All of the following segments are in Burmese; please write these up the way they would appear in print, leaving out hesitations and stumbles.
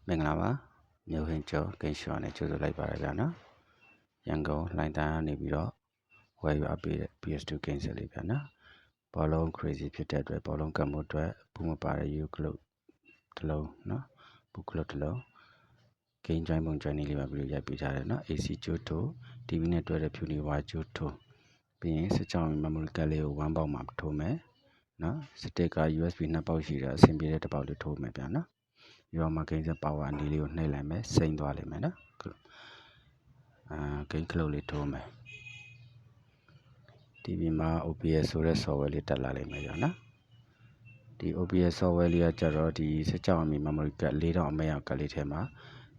မင်္ဂလာပါမျိုးဟင်းကျော်ဂိမ်းရှော့နဲ့ကြိုဆိုလိုက်ပါရဗျာနော်ရန်ကုန်လိုင်းတန်းကနေပြီးတော့ဝယ်ယူအပ်ပေးတဲ့ PS2 ဂိမ်းဆက်လေးဗျာနော်ဘောလုံး crazy ဖြစ်တဲ့အတွက်ဘောလုံးကတ်မှုအတွက်ဘူးမပါတဲ့ U club တစ်လုံးနော်ဘူး club တစ်လုံးဂိမ်း join ပုံ join လေးပါပြီးတော့ရိုက်ပေးထားတယ်နော် AC ကျိုးထို TV နဲ့တွဲတဲ့ဖြူနေဝါကျိုးထိုပြီးရင်စစ်ကြောင်း memory card လေးကို1ပေါက်မှာထိုးမယ်နော်စတစ်ကာ USB 2ပေါက်ရှိတာအဆင်ပြေတဲ့တစ်ပေါက်လေးထိုးမယ်ဗျာနော်ရောမှာဂိမ်းဆက်ပါဝါအနေလေးကိုနှိပ်လိုက်မယ်စိမ့်သွားလိမ့်မယ်နော်ဂိမ်းကလုတ်လေးထိုးမယ် TV မှာ OBS ဆိုတဲ့ software လေးတက်လာလိမ့်မယ်နော်ဒီ OBS software လေးကကြတော့ဒီစစ်ကြောင်းအမီ memory card 4000အမေရောက်ကလေးထဲမှာ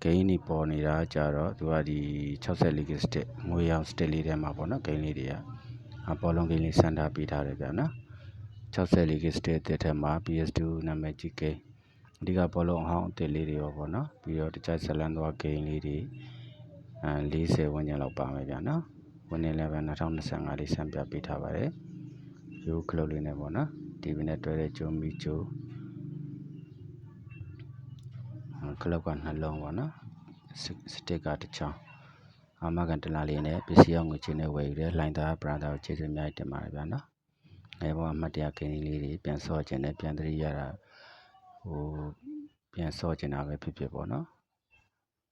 ဂိမ်းနေပေါ်နေတာကြတော့သူကဒီ64 gig stick ငွေရောင် stick လေးထဲမှာပေါ့နော်ဂိမ်းလေးတွေကဘောလုံးဂိမ်းလေးစမ်းထားပေးထားတယ်ဗျာနော်64 gig stick တဲ့ထဲမှာ PS2 နာမည်ကြီးဂိမ်းအဓိကဘောလုံးအဟောင်းအသစ်လေးတွေရောပေါ့နော်ပြီးတော့တခြားဇလန်သွားဂိမ်းလေးတွေ40ဝန်းကျင်လောက်ပါမယ်ဗျာနော်ဝင်နေလည်းပဲ2025လေးစံပြပေးထားပါတယ်ရိုးကလုတ်လေးနဲ့ပေါ့နော် TV နဲ့တွဲတဲ့ဂျိုမီဂျိုကလုတ်ကနှလုံးပေါ့နော်စတစ်ကတစ်ချောင်းအာမကန်တလားလေးနဲ့ပစ္စည်းအောင်ငွေချင်းနဲ့ဝယ်ယူတဲ့လိုင်းသားဘရန်ဒါကိုကျေးဇူးအများကြီးတင်ပါတယ်ဗျာနော်အဲဘောအမှတ်တရဂိမ်းလေးတွေပြန်ဆော့ခြင်းနဲ့ပြန်သတိရတာပြန်ဆော့ခြင်းတာပဲဖြစ်ဖြစ်ပေါ့နော်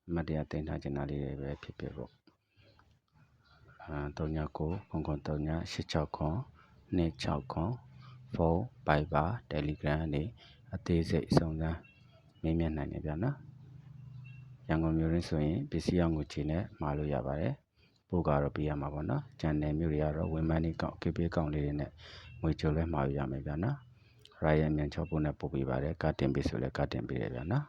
အမှတ်တရတင်ထားခြင်းတာလေးတွေပဲဖြစ်ဖြစ်ပေါ့39 993 869 269ဖုန်းဘိုက်ဘာတယ်လီဂရမ်နေအသေးစိတ်စုံစမ်းမေးမြန်းနိုင်တယ်ဗျာနော်ရန်ကုန်မြို့ရင်းဆိုရင်ပစ္စည်းအောင်ငွေချေနဲ့မှာလို့ရပါတယ်ပို့ကတော့ပေးရမှာပေါ့နော်ဂျန်နယ်မြို့တွေကတော့ဝန်မန်းနေကောက်ကေပေးကောက်လေးတွေနဲ့ငွေချိုလဲမှာယူရမယ်ဗျာနော်ရိုင်ရန်မြန်ချောပို့နဲ့ပို့ပေးပါတယ်ကတင်ပေးဆိုလဲကတင်ပေးတယ်ဗျာနော်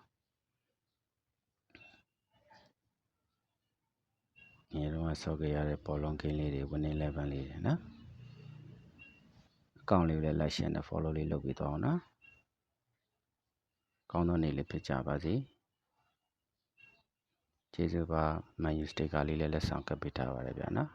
ဒီတော့ဆော့ခဲ့ရတဲ့ဘောလုံးဂိမ်းလေးတွေwinning level လေးတွေနော်အကောင့်လေးလည်း like share နဲ့ follow လေးလုပ်ပြီးတော့အောင်နော်ကောင်းသောနေ့လေးဖြစ်ကြပါစေကျေးဇူးပါ menu sticker လေးလည်းလက်ဆောင်ကပ်ပေးထားပါတယ်ဗျာနော်